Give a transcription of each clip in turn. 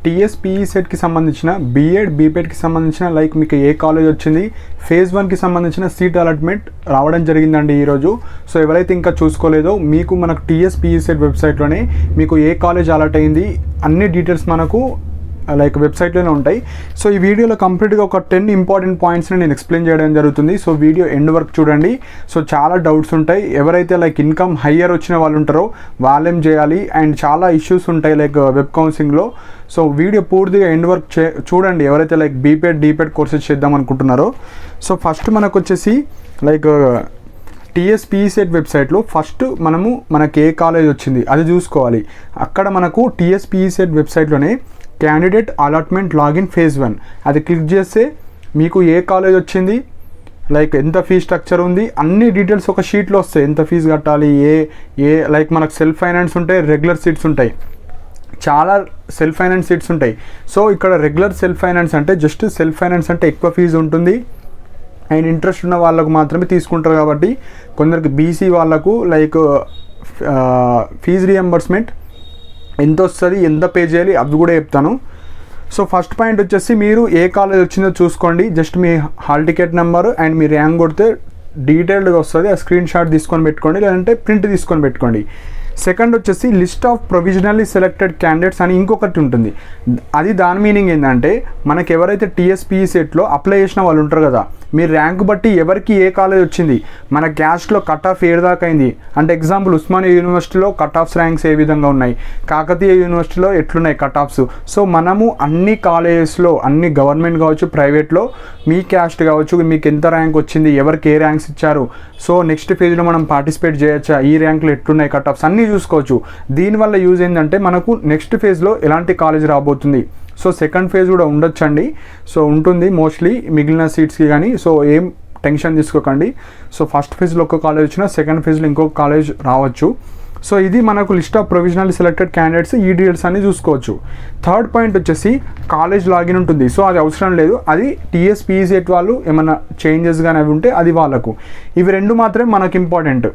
TSPE సెట్కి సంబంధించిన BEd బీపీఎడ్కి సంబంధించిన లైక్ మీకు ఏ కాలేజ్ వచ్చింది ఫేజ్ 1కి సంబంధించిన సీట్ అలాట్మెంట్ రావడం జరిగిందండి ఈరోజు. సో ఎవరైతే ఇంకా చూసుకోలేదో మీకు మనకు టీఎస్పీఈ సెట్ వెబ్సైట్లోనే మీకు ఏ కాలేజ్ అలాట్ అయింది అన్ని డీటెయిల్స్ మనకు లైక్ వెబ్సైట్లోనే ఉంటాయి. సో ఈ వీడియోలో కంప్లీట్గా ఒక 10 ఇంపార్టెంట్ పాయింట్స్ని నేను ఎక్స్ప్లెయిన్ చేయడం జరుగుతుంది. సో వీడియో ఎండ్ వరకు చూడండి. సో చాలా డౌట్స్ ఉంటాయి. ఎవరైతే లైక్ ఇన్కమ్ హయ్యర్ వచ్చిన వాళ్ళు ఉంటారో వాళ్ళేం చేయాలి అండ్ చాలా ఇష్యూస్ ఉంటాయి లైక్ వెబ్ కౌన్సిలింగ్లో. సో వీడియో పూర్తిగా ఎండ్ వరకు చూడండి ఎవరైతే లైక్ బీపీఎడ్ డీపీఎడ్ కోర్సెస్ చేద్దాం అనుకుంటున్నారో. సో ఫస్ట్ మనకు వచ్చేసి లైక్ టీఎస్పీఈ సెట్ వెబ్సైట్లో ఫస్ట్ మనకి ఏ కాలేజ్ వచ్చింది అది చూసుకోవాలి. అక్కడ మనకు టీఎస్పీఈ సెట్ వెబ్సైట్లోనే క్యాండిడేట్ అలాట్మెంట్ లాగిన్ ఫేజ్ 1 అది క్లిక్ చేస్తే మీకు ఏ కాలేజ్ వచ్చింది లైక్ ఎంత ఫీ స్ట్రక్చర్ ఉంది అన్ని డీటెయిల్స్ ఒక షీట్లో వస్తాయి. ఎంత ఫీజు కట్టాలి ఏ లైక్ మనకు సెల్ఫ్ ఫైనాన్స్ ఉంటాయి, రెగ్యులర్ సీట్స్ ఉంటాయి, చాలా సెల్ఫ్ ఫైనాన్స్ సీట్స్ ఉంటాయి. సో ఇక్కడ రెగ్యులర్ సెల్ఫ్ ఫైనాన్స్ అంటే జస్ట్ సెల్ఫ్ ఫైనాన్స్ అంటే ఎక్కువ ఫీజు ఉంటుంది అండ్ ఇంట్రెస్ట్ ఉన్న వాళ్ళకు మాత్రమే తీసుకుంటారు. కాబట్టి కొందరికి బీసీ వాళ్ళకు లైక్ ఫీజు రియంబర్స్మెంట్ ఎంత వస్తుంది ఎంత పే చేయాలి అవి కూడా చెప్తాను. సో ఫస్ట్ పాయింట్ వచ్చేసి మీరు ఏ కాలేజ్ వచ్చిందో చూసుకోండి. Just me hall ticket number and me rank కొడితే డీటెయిల్డ్గా వస్తుంది. ఆ స్క్రీన్ షాట్ తీసుకొని పెట్టుకోండి లేదంటే ప్రింట్ తీసుకొని పెట్టుకోండి. సెకండ్ వచ్చేసి list of provisionally selected candidates అని ఇంకొకటి ఉంటుంది. అది దాని మీనింగ్ ఏంటంటే మనకు ఎవరైతే టీఎస్పీఈ సెట్లో అప్లై చేసిన వాళ్ళు ఉంటారు కదా మీ ర్యాంక్ బట్టి ఎవరికి ఏ కాలేజ్ వచ్చింది మన క్యాస్ట్లో కట్ ఆఫ్ ఏడు దాకా అయింది అంటే ఎగ్జాంపుల్ ఉస్మానియా యూనివర్సిటీలో కట్ ఆఫ్స్ ర్యాంక్స్ ఏ విధంగా ఉన్నాయి, కాకతీయ యూనివర్సిటీలో ఎట్లున్నాయి కట్ ఆఫ్స్. సో మనము అన్ని కాలేజెస్లో అన్ని గవర్నమెంట్ కావచ్చు ప్రైవేట్లో మీ క్యాస్ట్ కావచ్చు మీకు ఎంత ర్యాంక్ వచ్చింది ఎవరికి ఏ ర్యాంక్స్ ఇచ్చారు, సో నెక్స్ట్ ఫేజ్లో మనం పార్టిసిపేట్ చేయొచ్చా, ఈ ర్యాంకులు ఎట్లున్నాయి కట్ ఆఫ్స్ అన్నీ చూసుకోవచ్చు. దీనివల్ల యూజ్ ఏంటంటే మనకు నెక్స్ట్ ఫేజ్లో ఎలాంటి కాలేజ్ రాబోతుంది. సో సెకండ్ ఫేజ్ కూడా ఉండొచ్చండి. సో ఉంటుంది మోస్ట్లీ మిగిలిన సీట్స్కి కానీ. సో ఏం టెన్షన్ తీసుకోకండి. సో ఫస్ట్ ఫేజ్లో ఒక కాలేజ్ వచ్చినా సెకండ్ ఫేజ్లో ఇంకొక కాలేజ్ రావచ్చు. సో ఇది మనకు list of provisionally selected candidates ఈ డీటెయిల్స్ అన్ని చూసుకోవచ్చు. థర్డ్ పాయింట్ వచ్చేసి కాలేజ్ లాగిన్ ఉంటుంది. సో అది అవసరం లేదు, అది టీఎస్పీఈ సెట్ వాళ్ళు ఏమైనా చేంజెస్ కానీ అవి ఉంటే అది వాళ్ళకు. ఇవి రెండు మాత్రమే మనకు ఇంపార్టెంట్.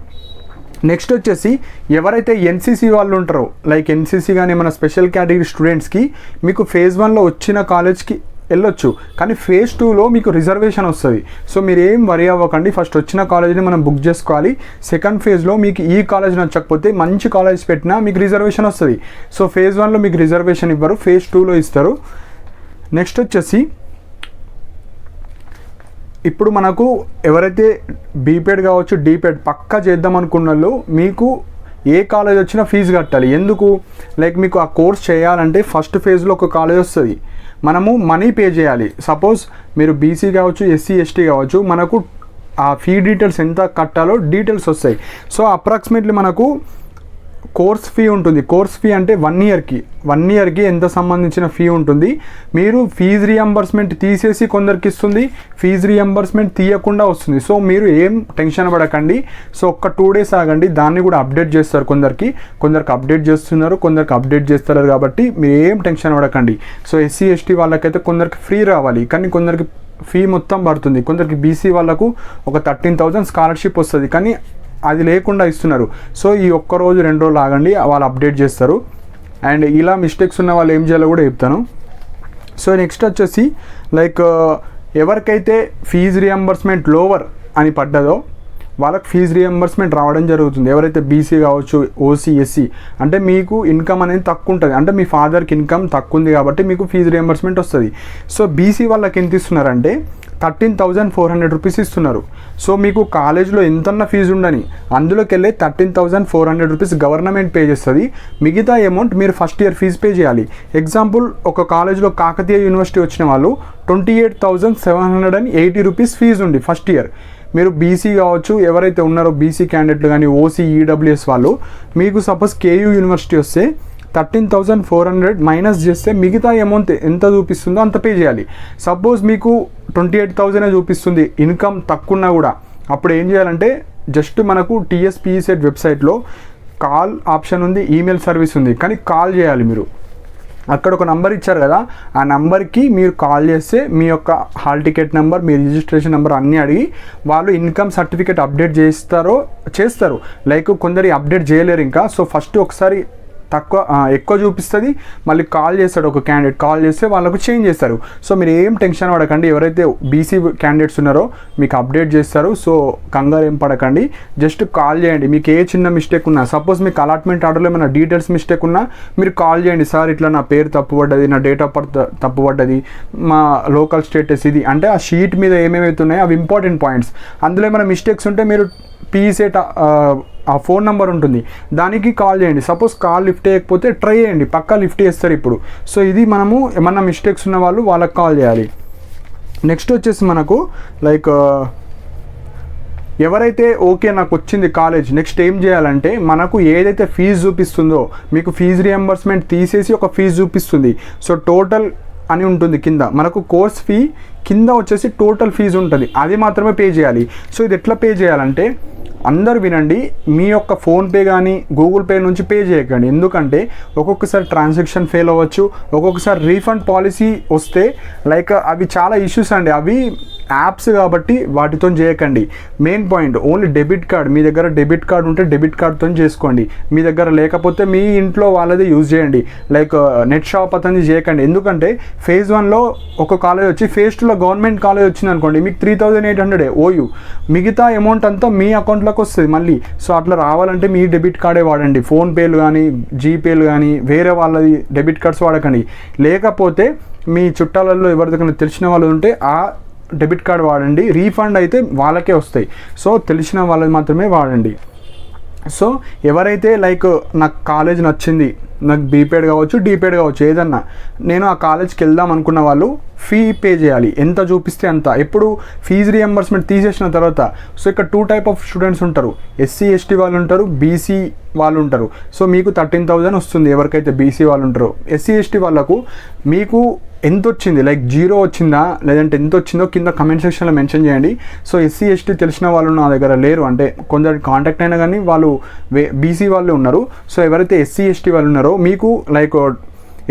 నెక్స్ట్ వచ్చేసి ఎవరైతే ఎన్సీసీ వాళ్ళు ఉంటారో లైక్ ఎన్సీసీ కానీ మన స్పెషల్ కేటగిరీ స్టూడెంట్స్కి మీకు ఫేజ్ 1లో వచ్చిన కాలేజ్కి వెళ్ళొచ్చు కానీ ఫేజ్ 2లో మీకు రిజర్వేషన్ వస్తుంది. సో మీరు ఏం వరీ అవ్వకండి, ఫస్ట్ వచ్చిన కాలేజ్ని మనం బుక్ చేసుకోవాలి. సెకండ్ ఫేజ్లో మీకు ఈ కాలేజ్ నచ్చకపోతే మంచి కాలేజ్ పెట్టినా మీకు రిజర్వేషన్ వస్తుంది. సో ఫేజ్ 1లో మీకు రిజర్వేషన్ ఇవ్వరు, ఫేజ్ 2లో ఇస్తారు. నెక్స్ట్ వచ్చేసి ఇప్పుడు మనకు ఎవరైతే బీపీఎడ్ కావచ్చు డీపీఎడ్ పక్కా చేద్దాం అనుకున్న వాళ్ళు మీకు ఏ కాలేజ్ వచ్చినా ఫీజు కట్టాలి. ఎందుకు లైక్ మీకు ఆ కోర్స్ చేయాలంటే ఫస్ట్ ఫేజ్లో ఒక కాలేజ్ వస్తుంది, మనము మనీ పే చేయాలి. సపోజ్ మీరు బీసీ కావచ్చు ఎస్సీ ఎస్టీ కావచ్చు మనకు ఆ ఫీ డీటెయిల్స్ ఎంత కట్టాలో డీటెయిల్స్ వస్తాయి. సో అప్రాక్సిమేట్లీ మనకు కోర్స్ ఫీ ఉంటుంది. కోర్స్ ఫీ అంటే 1 ఇయర్కి ఎంత సంబంధించిన ఫీ ఉంటుంది. మీరు ఫీజు రియంబర్స్మెంట్ తీసేసి కొందరికి ఇస్తుంది, ఫీజు రియంబర్స్మెంట్ తీయకుండా వస్తుంది. సో మీరు ఏం టెన్షన్ పడకండి. సో ఒక్క 2 days ఆగండి, దాన్ని కూడా అప్డేట్ చేస్తారు. కొందరికి అప్డేట్ చేస్తున్నారు, కొందరికి అప్డేట్ చేస్తారు. కాబట్టి మీరు ఏం టెన్షన్ పడకండి. సో ఎస్సీ ఎస్టీ వాళ్ళకైతే కొందరికి ఫ్రీ రావాలి కానీ కొందరికి ఫీ మొత్తం పడుతుంది. కొందరికి బీసీ వాళ్ళకు ఒక 13,000 స్కాలర్షిప్ వస్తుంది కానీ అది లేకుండా ఇస్తున్నారు. సో ఈ ఒక్క రోజు 2 రోజులు ఆగండి, వాళ్ళు అప్డేట్ చేస్తారు. అండ్ ఇలా మిస్టేక్స్ ఉన్న వాళ్ళు ఏం చేయాలో కూడా చెప్తాను. సో నెక్స్ట్ వచ్చేసి లైక్ ఎవరికైతే ఫీజు రియంబర్స్మెంట్ లోవర్ అని పడ్డదో వాళ్ళకి ఫీజు రియంబర్స్మెంట్ రావడం జరుగుతుంది. ఎవరైతే బీసీ కావచ్చు ఓసీ ఎస్సీ అంటే మీకు ఇన్కమ్ అనేది తక్కువ ఉంటుంది అంటే మీ ఫాదర్కి ఇన్కమ్ తక్కువ ఉంది కాబట్టి మీకు ఫీజు రియంబర్స్మెంట్ వస్తుంది. సో బీసీ వాళ్ళకి ఎంత ఇస్తున్నారంటే 13,400 రూపీస్ ఇస్తున్నారు. సో మీకు కాలేజ్లో ఎంతన్నా ఫీజు ఉండని అందులోకి వెళ్ళి 13,400 రూపీస్ గవర్నమెంట్ పే చేస్తుంది. మిగతా అమౌంట్ మీరు ఫస్ట్ ఇయర్ ఫీజు పే చేయాలి. ఎగ్జాంపుల్ ఒక కాలేజ్లో కాకతీయ యూనివర్సిటీ వచ్చిన వాళ్ళు 28,780 రూపీస్ ఫీజు ఉంది ఫస్ట్ ఇయర్. మీరు బీసీ కావచ్చు ఎవరైతే ఉన్నారో బీసీ క్యాండిడేట్లు కానీ ఓసీ ఈడబ్ల్యూఎస్ వాళ్ళు మీకు సపోజ్ కేయూ యూనివర్సిటీ వస్తే 13,400 మైనస్ చేస్తే మిగతా అమౌంట్ ఎంత చూపిస్తుందో అంత పే చేయాలి. సపోజ్ మీకు 28,000 చూపిస్తుంది ఇన్కమ్ తక్కువ ఉన్నా కూడా అప్పుడు ఏం చేయాలంటే జస్ట్ మనకు టీఎస్పీఈ సెట్ వెబ్సైట్లో కాల్ ఆప్షన్ ఉంది, ఈమెయిల్ సర్వీస్ ఉంది కానీ కాల్ చేయాలి. మీరు అక్కడ ఒక నంబర్ ఇచ్చారు కదా ఆ నంబర్కి మీరు కాల్ చేస్తే మీ యొక్క హాల్ టికెట్ నెంబర్ మీ రిజిస్ట్రేషన్ నెంబర్ అన్నీ అడిగి వాళ్ళు ఇన్కమ్ సర్టిఫికేట్ అప్డేట్ చేస్తారు. లైక్ కొందరు అప్డేట్ చేయలేరు ఇంకా. సో ఫస్ట్ ఒకసారి ఎక్కువ చూపిస్తుంది. మళ్ళీ కాల్ చేస్తాడు ఒక క్యాండిడేట్, కాల్ చేస్తే వాళ్ళకు చేంజ్ చేస్తారు. సో మీరు ఏం టెన్షన్ పడకండి, ఎవరైతే బీసీ క్యాండిడేట్స్ ఉన్నారో మీకు అప్డేట్ చేస్తారు. సో కంగారు ఏం పడకండి, జస్ట్ కాల్ చేయండి. మీకు ఏ చిన్న మిస్టేక్ ఉన్నా, సపోజ్ మీకు అలాట్మెంట్ ఆర్డర్లో ఏమైనా డీటెయిల్స్ మిస్టేక్ ఉన్నా మీరు కాల్ చేయండి. సార్ ఇట్లా నా పేరు తప్పు పడ్డది, నా డేట్ ఆఫ్ బర్త్ తప్పు పడ్డది, మా లోకల్ స్టేటస్ ఇది, అంటే ఆ షీట్ మీద ఏమేమైతే ఉన్నాయో అవి ఇంపార్టెంట్ పాయింట్స్. అందులో ఏమైనా మిస్టేక్స్ ఉంటే మీరు పీసెట్ ఆ ఫోన్ నెంబర్ ఉంటుంది, దానికి కాల్ చేయండి. సపోజ్ కాల్ లిఫ్ట్ చేయకపోతే ట్రై చేయండి, పక్కా లిఫ్ట్ చేస్తారు ఇప్పుడు. సో ఇది మనము ఏమన్నా మిస్టేక్స్ ఉన్న వాళ్ళు వాళ్ళకి కాల్ చేయాలి. నెక్స్ట్ వచ్చేసి మనకు లైక్ ఎవరైతే ఓకే నాకు వచ్చింది కాలేజ్, నెక్స్ట్ ఏం చేయాలంటే మనకు ఏదైతే ఫీజు చూపిస్తుందో, మీకు ఫీజు రియంబర్స్మెంట్ తీసేసి ఒక ఫీజు చూపిస్తుంది. సో టోటల్ అని ఉంటుంది కింద, మనకు కోర్స్ ఫీ కింద వచ్చేసి టోటల్ ఫీజు ఉంటుంది, అది మాత్రమే పే చేయాలి. సో ఇది ఎట్లా పే చేయాలంటే అందరు వినండి, మీ యొక్క ఫోన్పే కానీ గూగుల్ పే నుంచి పే చేయకండి. ఎందుకంటే ఒక్కొక్కసారి ట్రాన్సాక్షన్ ఫెయిల్ అవ్వచ్చు, ఒక్కొక్కసారి రీఫండ్ పాలసీ వస్తే లైక్ అవి చాలా ఇష్యూస్ అండి, అవి యాప్స్ కాబట్టి వాటితో చేయకండి. Main point only debit card, మీ దగ్గర డెబిట్ కార్డ్ ఉంటే డెబిట్ కార్డ్తో చేసుకోండి. మీ దగ్గర లేకపోతే మీ ఇంట్లో వాళ్ళది యూజ్ చేయండి. లైక్ నెట్ షాప్ అతన్ని చేయకండి. ఎందుకంటే ఫేజ్ 1లో ఒక కాలేజ్ వచ్చి, ఫేజ్ 2లో గవర్నమెంట్ కాలేజ్ వచ్చింది అనుకోండి, మీకు 3800 ఓయూ, మిగతా అమౌంట్ అంతా మీ అకౌంట్లోకి వస్తుంది మళ్ళీ. సో అట్లా రావాలంటే మీ డెబిట్ కార్డే వాడండి. ఫోన్పేలు కానీ జీపేలు కానీ వేరే వాళ్ళది డెబిట్ కార్డ్స్ వాడకండి. లేకపోతే మీ చుట్టాలలో ఎవరికైనా తెలిసిన వాళ్ళు ఉంటే ఆ డెబిట్ కార్డ్ వాడండి, రీఫండ్ అయితే వాళ్ళకే వస్తాయి. సో తెలిసిన వాళ్ళది మాత్రమే వాడండి. సో ఎవరైతే లైక్ నాకు కాలేజ్ నచ్చింది, నాకు బీపేడ్ కావచ్చు డీపేడ్ కావచ్చు ఏదన్నా, నేను ఆ కాలేజ్కి వెళ్దాం అనుకున్న వాళ్ళు ఫీ పే చేయాలి, ఎంత చూపిస్తే అంత. ఎప్పుడు ఫీజు రియంబర్స్మెంట్ తీసేసిన తర్వాత, సో ఇక్కడ 2 టైప్ ఆఫ్ స్టూడెంట్స్ ఉంటారు, ఎస్సీ ఎస్టీ వాళ్ళు ఉంటారు, బీసీ వాళ్ళు ఉంటారు. సో మీకు 13,000 వస్తుంది ఎవరికైతే బీసీ వాళ్ళు ఉంటారో. ఎస్సీ ఎస్టీ వాళ్ళకు మీకు ఎంత వచ్చింది, లైక్ 0 వచ్చిందా లేదంటే ఎంత వచ్చిందో కింద కమెంట్ సెక్షన్లో మెన్షన్ చేయండి. సో ఎస్సీ ఎస్టీ తెలిసిన వాళ్ళు నా దగ్గర లేరు, అంటే కొందరు కాంటాక్ట్ అయినా కానీ వాళ్ళు బీసీ వాళ్ళు ఉన్నారు. సో ఎవరైతే ఎస్సీ ఎస్టీ వాళ్ళు ఉన్నారో మీకు లైక్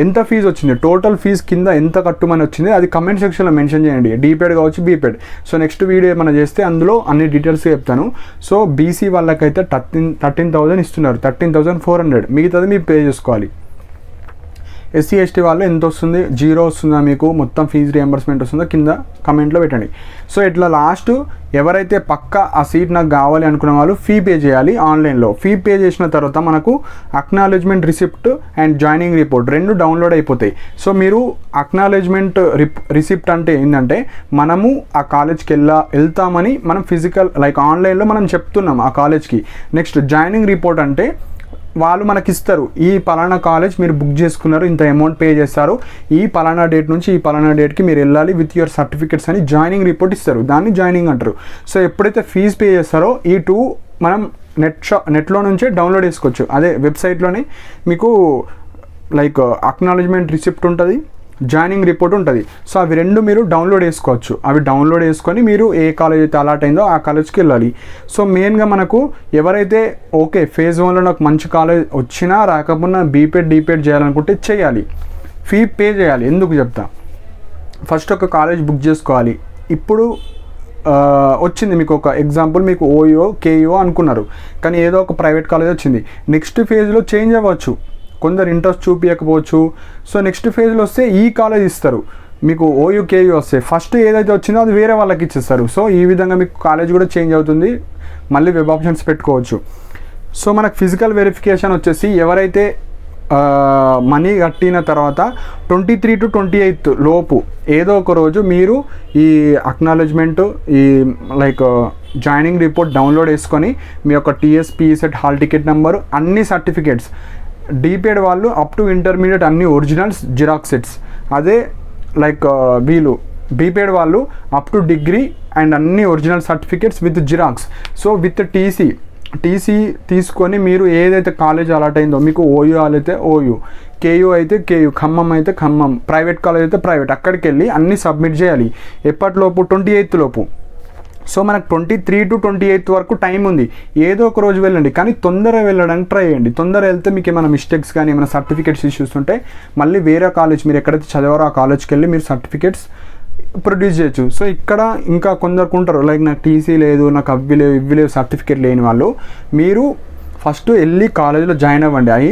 ఎంత ఫీజు వచ్చింది, టోటల్ ఫీజు కింద ఎంత కట్టుమని వచ్చింది అది కమెంట్ సెక్షన్లో మెన్షన్ చేయండి, డీపేడ్ కావచ్చు బీపేడ్. సో నెక్స్ట్ వీడియో ఏమైనా చేస్తే అందులో అన్ని డీటెయిల్స్ చెప్తాను. సో బీసీ వాళ్ళకైతే 13,000 ఇస్తున్నారు, 13,400, మిగతాది మీరు పే చేసుకోవాలి. ఎస్సీ ఎస్టీ వాళ్ళు ఎంత వస్తుంది, 0 వస్తుందా మీకు, మొత్తం ఫీజు రియంబర్స్మెంట్ వస్తుందా కింద కమెంట్లో పెట్టండి. సో ఇట్లా లాస్ట్ ఎవరైతే పక్కా ఆ సీట్ నాకు కావాలి అనుకున్న వాళ్ళు ఫీ పే చేయాలి ఆన్లైన్లో. ఫీ పే చేసిన తర్వాత మనకు acknowledgement receipt and joining report 2 download అయిపోతాయి. సో మీరు అక్నాలెడ్జ్మెంట్ రిసిప్ట్ అంటే ఏంటంటే మనము ఆ కాలేజ్కి వెళ్తామని మనం ఫిజికల్ లైక్ ఆన్లైన్లో మనం చెప్తున్నాం ఆ కాలేజ్కి. నెక్స్ట్ జాయినింగ్ రిపోర్ట్ అంటే వాళ్ళు మనకి ఇస్తారు, ఈ పలానా కాలేజ్ మీరు బుక్ చేసుకున్నారు, ఇంత అమౌంట్ పే చేస్తారు, ఈ పలానా డేట్ నుంచి ఈ పలానా డేట్కి మీరు వెళ్ళాలి విత్ యువర్ సర్టిఫికెట్స్ అని జాయినింగ్ రిపోర్ట్ ఇస్తారు, దాన్ని జాయినింగ్ అంటారు. సో ఎప్పుడైతే ఫీజు పే చేస్తారో ఈ 2 మనం నెట్లో నుంచే డౌన్లోడ్ చేసుకోవచ్చు. అదే వెబ్సైట్లోనే మీకు లైక్ అక్నాలెడ్జ్మెంట్ రిసిప్ట్ ఉంటుంది, జాయినింగ్ రిపోర్ట్ ఉంటుంది. సో అవి 2 మీరు డౌన్లోడ్ చేసుకోవచ్చు. అవి డౌన్లోడ్ చేసుకొని మీరు ఏ కాలేజ్ అయితే అలాట్ అయిందో ఆ కాలేజ్కి వెళ్ళాలి. సో మెయిన్గా మనకు ఎవరైతే ఓకే ఫేజ్ 1లో నాకు మంచి కాలేజ్ వచ్చినా రాకపోయినా బీపేడ్ డీపేడ్ చేయాలనుకుంటే చేయాలి, ఫీ పే చేయాలి. ఎందుకు చెప్తా, ఫస్ట్ ఒక కాలేజ్ బుక్ చేసుకోవాలి. ఇప్పుడు వచ్చింది మీకు ఒక ఎగ్జాంపుల్, మీకు ఓయో కేయో అనుకున్నారు, కానీ ఏదో ఒక ప్రైవేట్ కాలేజ్ వచ్చింది. నెక్స్ట్ ఫేజ్లో చేంజ్ అవ్వచ్చు, కొందరు ఇంట్రెస్ట్ చూపించకపోవచ్చు. సో నెక్స్ట్ ఫేజ్లో వస్తే ఈ కాలేజ్ ఇస్తారు, మీకు ఓయూ కేయూ వస్తే ఫస్ట్ ఏదైతే వచ్చిందో అది వేరే వాళ్ళకి ఇచ్చేస్తారు. సో ఈ విధంగా మీకు కాలేజ్ కూడా చేంజ్ అవుతుంది, మళ్ళీ వెబ్ ఆప్షన్స్ పెట్టుకోవచ్చు. సో మనకు ఫిజికల్ వెరిఫికేషన్ వచ్చేసి ఎవరైతే మనీ కట్టిన తర్వాత 23 to 28 లోపు ఏదో ఒక రోజు మీరు ఈ అక్నాలెడ్జ్మెంట్ ఈ లైక్ జాయినింగ్ రిపోర్ట్ డౌన్లోడ్ చేసుకొని మీ యొక్క టీఎస్పీసెట్ హాల్ టికెట్ నెంబర్ అన్ని సర్టిఫికేట్స్, డీపేడ్ వాళ్ళు అప్ టు ఇంటర్మీడియట్ అన్ని ఒరిజినల్స్ జిరాక్స్ సెట్స్, అదే లైక్ వీళ్ళు బీపేడ్ వాళ్ళు అప్ టు డిగ్రీ అండ్ అన్ని original certificates with xerox. So with TC తీసుకొని మీరు ఏదైతే కాలేజ్ అలాట్ అయిందో, మీకు ఓయూ అయితే ఓయూ, కేయూ అయితే కేయూ, ఖమ్మం అయితే ఖమ్మం, ప్రైవేట్ కాలేజ్ అయితే ప్రైవేట్, అక్కడికి వెళ్ళి అన్నీ సబ్మిట్ చేయాలి. ఎప్పటిలోపు 28th లోపు. సో మనకు 23 to 28 వరకు టైం ఉంది, ఏదో ఒక రోజు వెళ్ళండి, కానీ తొందరగా వెళ్ళడానికి ట్రై చేయండి. తొందరగా వెళ్తే మీకు ఏమైనా మిస్టేక్స్ కానీ ఏమైనా సర్టిఫికేట్స్ ఇష్యూస్ ఉంటే మళ్ళీ వేరే కాలేజ్ మీరు ఎక్కడైతే చదివారో ఆ కాలేజ్కి వెళ్ళి మీరు సర్టిఫికేట్స్ ప్రొడ్యూస్ చేయొచ్చు. సో ఇక్కడ ఇంకా కొందరికి ఉంటారు లైక్ నాకు టీసీ లేదు, నాకు అవి లేవు ఇవి లేవు సర్టిఫికేట్ లేని వాళ్ళు, మీరు ఫస్ట్ వెళ్ళి కాలేజీలో జాయిన్ అవ్వండి. అవి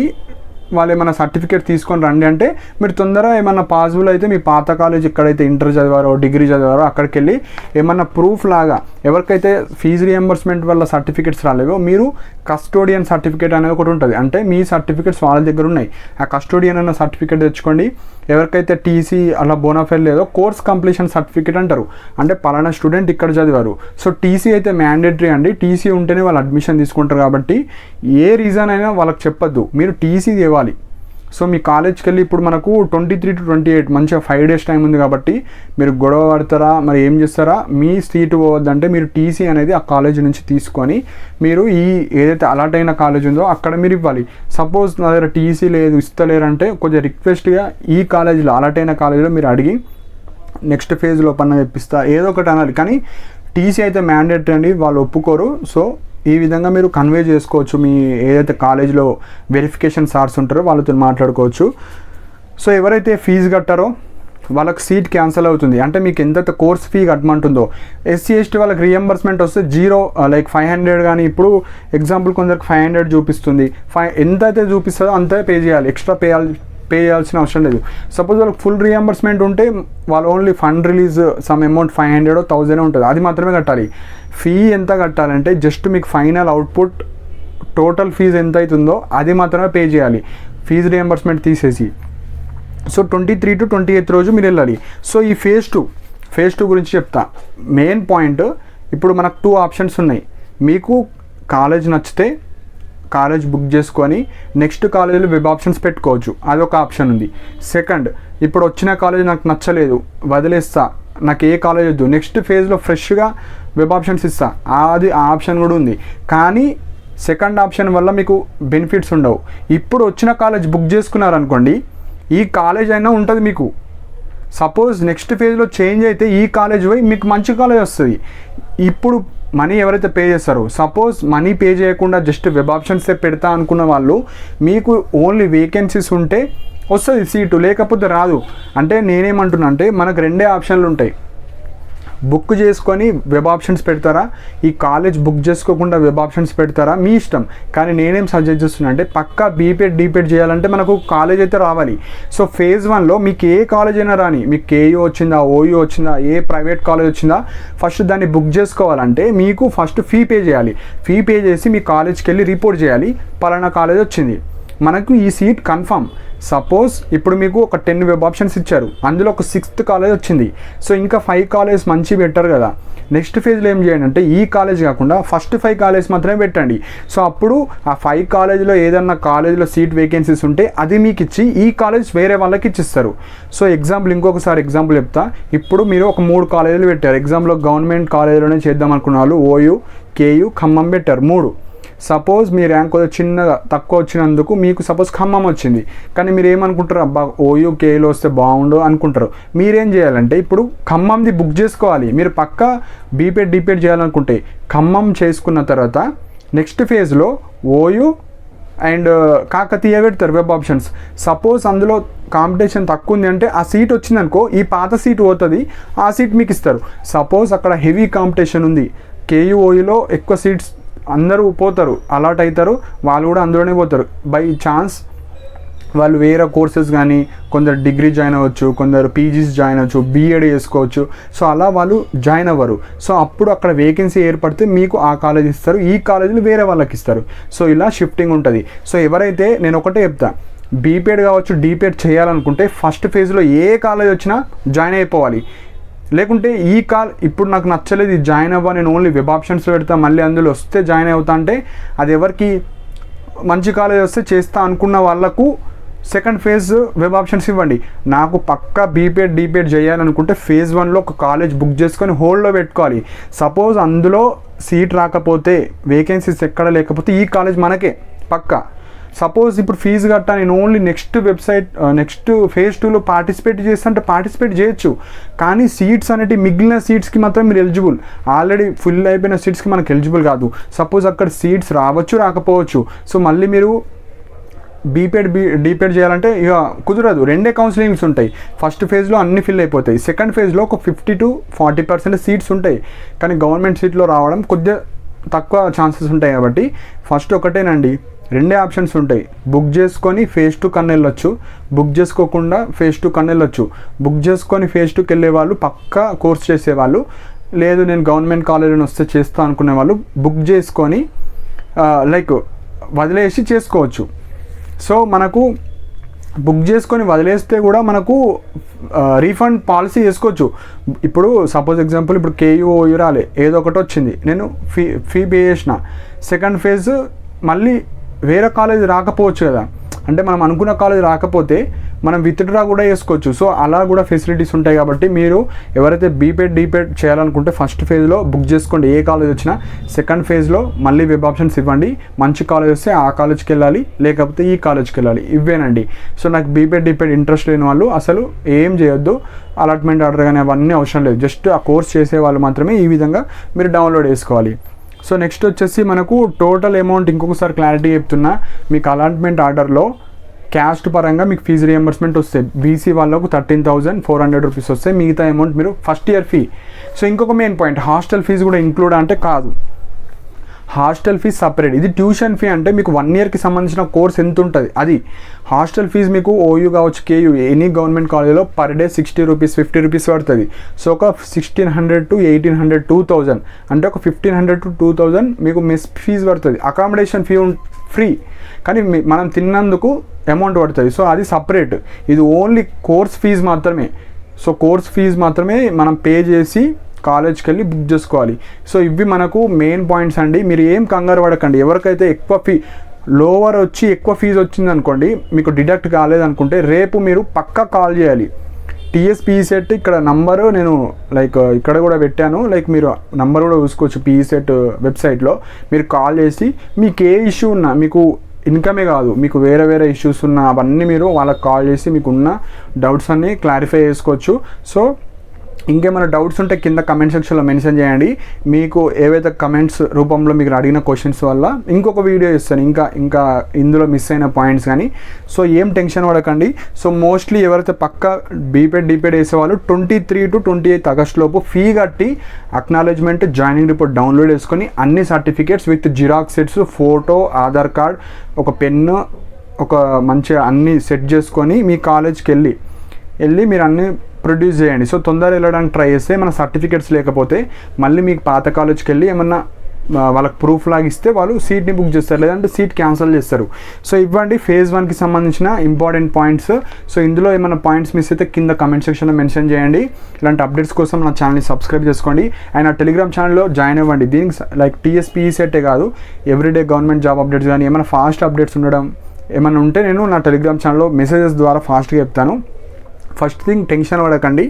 వాళ్ళు ఏమైనా సర్టిఫికేట్ తీసుకొని రండి అంటే మీరు తొందరగా ఏమన్నా పాసిబుల్ అయితే మీ పాత కాలేజ్ ఎక్కడైతే ఇంటర్ చదివారో డిగ్రీ చదివారో అక్కడికి వెళ్ళి ఏమన్నా ప్రూఫ్ లాగా ఎవరికైతే ఫీజు రియంబర్స్మెంట్ వల్ల సర్టిఫికేట్స్ రాలేవో మీరు కస్టోడియన్ సర్టిఫికేట్ అనేది ఒకటి ఉంటుంది. అంటే మీ సర్టిఫికేట్స్ వాళ్ళ దగ్గర ఉన్నాయి, ఆ కస్టోడియన్ అన్న సర్టిఫికేట్ తెచ్చుకోండి. ఎవరికైతే టీసీ అలా బోనాఫైడ్ లేదో కోర్స్ కంప్లీషన్ సర్టిఫికేట్ అంటారు. అంటే పలానా స్టూడెంట్ ఇక్కడ చదివారు. సో టీసీ అయితే మ్యాండేటరీ అండి, టీసీ ఉంటేనే వాళ్ళు అడ్మిషన్ తీసుకుంటారు. కాబట్టి ఏ రీజన్ అయినా వాళ్ళకి చెప్పొద్దు, మీరు టీసీ ఇవ్వాలి. సో మీ కాలేజ్కి వెళ్ళి ఇప్పుడు మనకు 23 to 28 మంచిగా 5 days టైం ఉంది కాబట్టి మీరు గొడవ పడతారా మరి ఏం చేస్తారా, మీ సీటు పోవద్దంటే మీరు టీసీ అనేది ఆ కాలేజ్ నుంచి తీసుకొని మీరు ఈ ఏదైతే అలాట్ అయిన కాలేజ్ ఉందో అక్కడ మీరు ఇవ్వాలి. సపోజ్ నా దగ్గర టీసీ లేదు ఇస్తలేరంటే కొంచెం రిక్వెస్ట్గా ఈ కాలేజీలో అలాట్ అయిన కాలేజీలో మీరు అడిగి నెక్స్ట్ ఫేజ్లో పన్న తెప్పిస్తా ఏదో ఒకటి అనాలి. కానీ టీసీ అయితే మ్యాండేటరీ అండి, వాళ్ళు ఒప్పుకోరు. సో ఈ విధంగా మీరు కన్వే చేసుకోవచ్చు, మీ ఏదైతే కాలేజ్లో వెరిఫికేషన్ సార్స్ ఉంటారో వాళ్ళతో మాట్లాడుకోవచ్చు. సో ఎవరైతే ఫీజు కట్టారో వాళ్ళకి సీట్ క్యాన్సిల్ అవుతుంది. అంటే మీకు ఎంతైతే కోర్స్ ఫీ కట్టమంటుందో ఎస్సీ ఎస్టీ వాళ్ళకి రియంబర్స్మెంట్ వస్తే 0 లైక్ 500 కానీ ఇప్పుడు ఎగ్జాంపుల్ కొందరికి 500 చూపిస్తుంది. ఎంతైతే చూపిస్తుందో అంతే పే చేయాలి, ఎక్స్ట్రా పే చేయాల్సిన అవసరం లేదు. సపోజ్ వాళ్ళకి ఫుల్ రియంబర్స్మెంట్ ఉంటే వాళ్ళు only fund release some amount 500 or 1000 ఉంటుంది, అది మాత్రమే కట్టాలి. ఫీ ఎంత కట్టాలంటే జస్ట్ మీకు ఫైనల్ అవుట్పుట్ టోటల్ ఫీజు ఎంత అవుతుందో అది మాత్రమే పే చేయాలి, ఫీజు రియంబర్స్మెంట్ తీసేసి. సో 23 to 28 రోజు మీరు వెళ్ళాలి. సో ఈ ఫేజ్ టూ గురించి చెప్తా. మెయిన్ పాయింట్, ఇప్పుడు మనకు 2 ఆప్షన్స్ ఉన్నాయి. మీకు కాలేజ్ నచ్చితే కాలేజ్ బుక్ చేసుకొని నెక్స్ట్ కాలేజీలో వెబ్ ఆప్షన్స్ పెట్టుకోవచ్చు, అదొక ఆప్షన్ ఉంది. సెకండ్, ఇప్పుడు వచ్చిన కాలేజ్ నాకు నచ్చలేదు వదిలేస్తా, నాకు ఏ కాలేజ్ వద్దు, నెక్స్ట్ ఫేజ్లో ఫ్రెష్గా వెబ్ ఆప్షన్స్ ఇస్తా, అది ఆ ఆప్షన్ కూడా ఉంది. కానీ సెకండ్ ఆప్షన్ వల్ల మీకు బెనిఫిట్స్ ఉండవు. ఇప్పుడు వచ్చిన కాలేజ్ బుక్ చేసుకున్నారనుకోండి, ఈ కాలేజ్ అయినా ఉంటుంది మీకు. సపోజ్ నెక్స్ట్ ఫేజ్లో చేంజ్ అయితే ఈ కాలేజ్ పోయి మీకు మంచి కాలేజ్ వస్తుంది. ఇప్పుడు మనీ ఎవరైతే పే చేస్తారో, సపోజ్ మనీ పే చేయకుండా జస్ట్ వెబ్ ఆప్షన్సే పెడతా అనుకున్న వాళ్ళు, మీకు ఓన్లీ వేకెన్సీస్ ఉంటే వస్తుంది సీటు, లేకపోతే రాదు. అంటే నేనేమంటున్నా అంటే మనకు 2 ఆప్షన్లు ఉంటాయి. బుక్ చేసుకొని వెబ్ ఆప్షన్స్ పెడతారా, ఈ కాలేజ్ బుక్ చేసుకోకుండా వెబ్ ఆప్షన్స్ పెడతారా, మీ ఇష్టం. కానీ నేనేం సజెస్ట్ చేస్తున్నా అంటే పక్కా బీపీఎడ్ డీపీఎడ్ చేయాలంటే మనకు కాలేజ్ అయితే రావాలి. సో ఫేజ్ 1లో మీకు ఏ కాలేజ్ అయినా రాని, మీకు కేయూ వచ్చిందా, ఓయూ వచ్చిందా, ఏ ప్రైవేట్ కాలేజ్ వచ్చిందా, ఫస్ట్ దాన్ని బుక్ చేసుకోవాలంటే మీకు ఫస్ట్ ఫీ పే చేయాలి. ఫీ పే చేసి మీ కాలేజ్కి వెళ్ళి రిపోర్ట్ చేయాలి, పలానా కాలేజ్ వచ్చింది, మనకు ఈ సీట్ కన్ఫర్మ్. సపోజ్ ఇప్పుడు మీకు ఒక 10 వెబ్ ఆప్షన్స్ ఇచ్చారు, అందులో ఒక 6th కాలేజ్ వచ్చింది. సో ఇంకా 5 కాలేజ్ మంచి పెట్టారు కదా, నెక్స్ట్ ఫేజ్లో ఏం చేయండి అంటే ఈ కాలేజ్ కాకుండా ఫస్ట్ 5 కాలేజ్ మాత్రమే పెట్టండి. సో అప్పుడు ఆ 5 కాలేజ్లో ఏదన్నా కాలేజ్లో సీట్ వేకెన్సీస్ ఉంటే అది మీకు ఇచ్చి ఈ కాలేజ్ వేరే వాళ్ళకి ఇచ్చిస్తారు. సో ఇంకొకసారి ఎగ్జాంపుల్ చెప్తా. ఇప్పుడు మీరు ఒక 3 కాలేజీలు పెట్టారు, ఎగ్జామ్లో గవర్నమెంట్ కాలేజీలోనే చేద్దాం అనుకున్న వాళ్ళు ఓయూ, కేయూ, ఖమ్మం పెట్టారు 3. సపోజ్ మీ ర్యాంక్ చిన్నగా తక్కువ వచ్చినందుకు మీకు సపోజ్ ఖమ్మం వచ్చింది, కానీ మీరు ఏమనుకుంటారు, అబ్బా ఓయూ కేలో వస్తే బాగుండు అనుకుంటారు. మీరేం చేయాలంటే ఇప్పుడు ఖమ్మంది బుక్ చేసుకోవాలి. మీరు పక్కా బీపీఎడ్ డీపీఎడ్ చేయాలనుకుంటే ఖమ్మం చేసుకున్న తర్వాత నెక్స్ట్ ఫేజ్లో ఓయూ అండ్ కాకతీయ పెడతారు వెబ్ ఆప్షన్స్. సపోజ్ అందులో కాంపిటీషన్ తక్కువ ఉంది అంటే ఆ సీట్ వచ్చిందనుకో, ఈ పాత సీట్ పోతుంది, ఆ సీట్ మీకు ఇస్తారు. సపోజ్ అక్కడ హెవీ కాంపిటీషన్ ఉంది, కేయూఓయూలో ఎక్కువ సీట్స్ అందరూ పోతారు, అలాట్ అవుతారు, వాళ్ళు కూడా అందులోనే పోతారు. బై ఛాన్స్ వాళ్ళు వేరే కోర్సెస్ కానీ కొందరు డిగ్రీ జాయిన్ అవ్వచ్చు, కొందరు పీజీస్ జాయిన్ అవ్వచ్చు, బీఎడ్ చేసుకోవచ్చు. సో అలా వాళ్ళు జాయిన్ అవ్వరు. సో అప్పుడు అక్కడ వేకెన్సీ ఏర్పడితే మీకు ఆ కాలేజ్ ఇస్తారు, ఈ కాలేజీలు వేరే వాళ్ళకి ఇస్తారు. సో ఇలా షిఫ్టింగ్ ఉంటుంది. సో ఎవరైతే, నేను ఒకటే చెప్తా, బీపీఎడ్ కావచ్చు డీపీఎడ్ చేయాలనుకుంటే ఫస్ట్ ఫేజ్లో ఏ కాలేజ్ వచ్చినా జాయిన్ అయిపోవాలి. లేకుంటే ఇప్పుడు నాకు నచ్చలేదు ఇది జాయిన్ అవ్వ, నేను ఓన్లీ వెబ్ ఆప్షన్స్ పెడతా, మళ్ళీ అందులో వస్తే జాయిన్ అవుతా అంటే అది ఎవరికి మంచి కాలేజ్ వస్తే చేస్తా అనుకున్న వాళ్ళకు సెకండ్ ఫేజ్ వెబ్ ఆప్షన్స్ ఇవ్వండి. నాకు పక్కా బీపీఎడ్ డీపీఎడ్ చేయాలనుకుంటే ఫేజ్ 1లో ఒక కాలేజ్ బుక్ చేసుకొని హోల్డ్లో పెట్టుకోవాలి. సపోజ్ అందులో సీట్ రాకపోతే, వేకెన్సీస్ ఎక్కడ లేకపోతే ఈ కాలేజ్ మనకే పక్కా. సపోజ్ ఇప్పుడు ఫీజు కట్టా, నేను ఓన్లీ నెక్స్ట్ ఫేజ్ 2లో పార్టిసిపేట్ చేస్తుంటే పార్టిసిపేట్ చేయొచ్చు. కానీ సీట్స్ అనేవి మిగిలిన సీట్స్కి మాత్రం మీరు ఎలిజిబుల్, ఆల్రెడీ ఫుల్ అయిపోయిన సీట్స్కి మనకు ఎలిజిబుల్ కాదు. సపోజ్ అక్కడ సీట్స్ రావచ్చు రాకపోవచ్చు. సో మళ్ళీ మీరు డీపీఎడ్ చేయాలంటే ఇక కుదరదు. 2 కౌన్సిలింగ్స్ ఉంటాయి. ఫస్ట్ ఫేజ్లో అన్ని ఫిల్ అయిపోతాయి, సెకండ్ ఫేజ్లో ఒక 50 to 40% సీట్స్ ఉంటాయి. కానీ గవర్నమెంట్ సీట్లో రావడం కొద్దిగా తక్కువ ఛాన్సెస్ ఉంటాయి. కాబట్టి ఫస్ట్ ఒకటేనండి, రెండే ఆప్షన్స్ ఉంటాయి. బుక్ చేసుకొని ఫేజ్ 2 కన్నా వెళ్ళొచ్చు, బుక్ చేసుకోకుండా ఫేజ్ 2 కన్నా వెళ్ళొచ్చు. బుక్ చేసుకొని ఫేజ్ 2కి వెళ్ళే వాళ్ళు పక్కా కోర్స్ చేసేవాళ్ళు, లేదు నేను గవర్నమెంట్ కాలేజీలో వస్తే చేస్తా అనుకునే వాళ్ళు బుక్ చేసుకొని లైక్ వదిలేసి చేసుకోవచ్చు. సో మనకు బుక్ చేసుకొని వదిలేస్తే కూడా మనకు రీఫండ్ పాలసీ చేసుకోవచ్చు. ఇప్పుడు సపోజ్ ఎగ్జాంపుల్ ఇప్పుడు కేయూఓయూ రాలే, ఏదో ఒకటి వచ్చింది, నేను ఫీ పే చేసిన, సెకండ్ ఫేజ్ మళ్ళీ వేరే కాలేజ్ రాకపోవచ్చు కదా, అంటే మనం అనుకున్న కాలేజ్ రాకపోతే మనం విత్డ్రా కూడా చేసుకోవచ్చు. సో అలా కూడా ఫెసిలిటీస్ ఉంటాయి. కాబట్టి మీరు ఎవరైతే బీపేడ్ డీపేడ్ చేయాలనుకుంటే ఫస్ట్ ఫేజ్లో బుక్ చేసుకోండి, ఏ కాలేజ్ వచ్చినా. సెకండ్ ఫేజ్లో మళ్ళీ వెబ్ ఆప్షన్స్ ఇవ్వండి, మంచి కాలేజ్ వస్తే ఆ కాలేజ్కి వెళ్ళాలి, లేకపోతే ఈ కాలేజ్కి వెళ్ళాలి, ఇవేనండి. సో నాకు బీపేడ్ డీపేడ్ ఇంట్రెస్ట్ లేని వాళ్ళు అసలు ఏం చేయొద్దు, అలాట్మెంట్ ఆర్డర్ కానీ అవన్నీ అవసరం లేదు. జస్ట్ ఆ కోర్స్ చేసే వాళ్ళు మాత్రమే ఈ విధంగా మీరు డౌన్లోడ్ చేసుకోవాలి. సో నెక్స్ట్ వచ్చేసి మనకు టోటల్ అమౌంట్ ఇంకొకసారి క్లారిటీ చెప్తున్నా. మీకు అలాట్మెంట్ ఆర్డర్లో క్యాస్ట్ పరంగా మీకు ఫీజు రియంబర్స్మెంట్ వస్తాయి. బీసీ వాళ్ళకు 13,400 రూపీస్ వస్తాయి, మిగతా అమౌంట్ మీరు ఫస్ట్ ఇయర్ ఫీ. సో ఇంకొక మెయిన్ పాయింట్, హాస్టల్ ఫీజు కూడా ఇంక్లూడ్ అంటే కాదు, హాస్టల్ ఫీజ్ సపరేట్. ఇది ట్యూషన్ ఫీ, అంటే మీకు 1 ఇయర్కి సంబంధించిన కోర్స్ ఎంత ఉంటుంది అది. హాస్టల్ ఫీజు మీకు ఓయూ కావచ్చు, కేయూ, ఎనీ గవర్నమెంట్ కాలేజీలో పర్ డే 60 రూపీస్ 50 రూపీస్ పడుతుంది. సో ఒక 1600 to 1800 2000 అంటే ఒక 1500 to 2000 మీకు మెస్ ఫీజు పడుతుంది. అకామిడేషన్ ఫీ ఫ్రీ, కానీ మనం తిన్నందుకు అమౌంట్ పడుతుంది. సో అది సపరేట్. ఇది ఓన్లీ కోర్స్ ఫీజు మాత్రమే. సో కోర్స్ ఫీజు మాత్రమే మనం పే చేసి కాలేజ్కి వెళ్ళి బుక్ చేసుకోవాలి. సో ఇవి మనకు మెయిన్ పాయింట్స్ అండి. మీరు ఏం కంగారు పడకండి. ఎవరికైతే ఎక్కువ లోవర్ వచ్చి ఎక్కువ ఫీజు వచ్చింది అనుకోండి, మీకు డిడక్ట్ కాలేదనుకుంటే రేపు మీరు పక్కా కాల్ చేయాలి. టీఎస్పీఈ సెట్ ఇక్కడ నంబరు నేను లైక్ ఇక్కడ కూడా పెట్టాను, లైక్ మీరు నంబర్ కూడా చూసుకోవచ్చు పీఈ సెట్ వెబ్సైట్లో. మీరు కాల్ చేసి మీకు ఏ ఇష్యూ ఉన్నా, మీకు ఇన్కమే కాదు మీకు వేరే వేరే ఇష్యూస్ ఉన్నా అవన్నీ మీరు వాళ్ళకి కాల్ చేసి మీకున్న డౌట్స్ అన్నీ క్లారిఫై చేసుకోవచ్చు. సో ఇంకేమైనా డౌట్స్ ఉంటే కింద కమెంట్ సెక్షన్లో మెన్షన్ చేయండి. మీకు ఏవైతే కమెంట్స్ రూపంలో మీకు అడిగిన క్వశ్చన్స్ వల్ల ఇంకొక వీడియో ఇస్తాను, ఇంకా ఇందులో మిస్ అయిన పాయింట్స్ కానీ. సో ఏం టెన్షన్ పడకండి. సో మోస్ట్లీ ఎవరైతే పక్కా బీపేడ్ డీపేడ్ వేసేవాళ్ళు 23 to 28 ఆగస్ట్ లోపు ఫీ కట్టి అక్నాలెడ్జ్మెంట్ జాయినింగ్ రిపోర్ట్ డౌన్లోడ్ చేసుకొని అన్ని certificates with xerox sets, photo, Aadhaar card, ఒక పెన్ను, ఒక మంచిగా అన్నీ సెట్ చేసుకొని మీ కాలేజ్కి వెళ్ళి మీరు అన్నీ ప్రొడ్యూస్ చేయండి. సో తొందరగా వెళ్ళడానికి ట్రై చేస్తే మన సర్టిఫికేట్స్ లేకపోతే మళ్ళీ మీకు పాత కాలేజ్కి వెళ్ళి ఏమన్నా వాళ్ళకి ప్రూఫ్ లాగా ఇస్తే వాళ్ళు సీట్ని బుక్ చేస్తారు, లేదంటే సీట్ క్యాన్సిల్ చేస్తారు. సో ఇవ్వండి ఫేజ్ 1కి సంబంధించిన ఇంపార్టెంట్ పాయింట్స్. సో ఇందులో ఏమైనా పాయింట్స్ మిస్ అయితే కింద కమెంట్ సెక్షన్లో మెన్షన్ చేయండి. ఇలాంటి అప్డేట్స్ కోసం నా ఛానల్ని సబ్స్క్రైబ్ చేసుకోండి అండ్ నా టెలిగ్రామ్ ఛానల్లో జాయిన్ అవ్వండి. దీనికి లైక్ టీఎస్పీఈ సెట్టే కాదు, ఎవ్రీడే గవర్నమెంట్ జాబ్ అప్డేట్స్ కానీ ఏమైనా ఫాస్ట్ అప్డేట్స్ ఉండడం ఏమైనా ఉంటే నేను నా టెలిగ్రామ్ ఛానల్లో మెసేజెస్ ద్వారా ఫాస్ట్గా చెప్తాను. ఫస్ట్ థింగ్ టెన్షన్ పడకండి,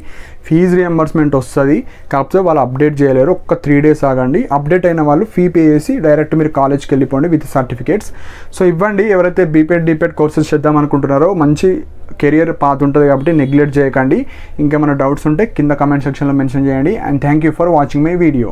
ఫీజు రియంబర్స్మెంట్ వస్తుంది, కాకపోతే వాళ్ళు అప్డేట్ చేయలేరు. ఒక 3 days ఆగండి. అప్డేట్ అయిన వాళ్ళు ఫీ పే చేసి డైరెక్ట్ మీరు కాలేజ్కి వెళ్ళిపోండి విత్ సర్టిఫికేట్స్. సో ఇవ్వండి. ఎవరైతే బీపేడ్ డీపేడ్ కోర్సెస్ చేద్దాం అనుకుంటున్నారో మంచి కెరియర్ పాత్ ఉంటుంది కాబట్టి నెగ్లెక్ట్ చేయకండి. ఇంకేమైనా డౌట్స్ ఉంటే కింద కమెంట్ సెక్షన్లో మెన్షన్ చేయండి. And thank you for watching my video.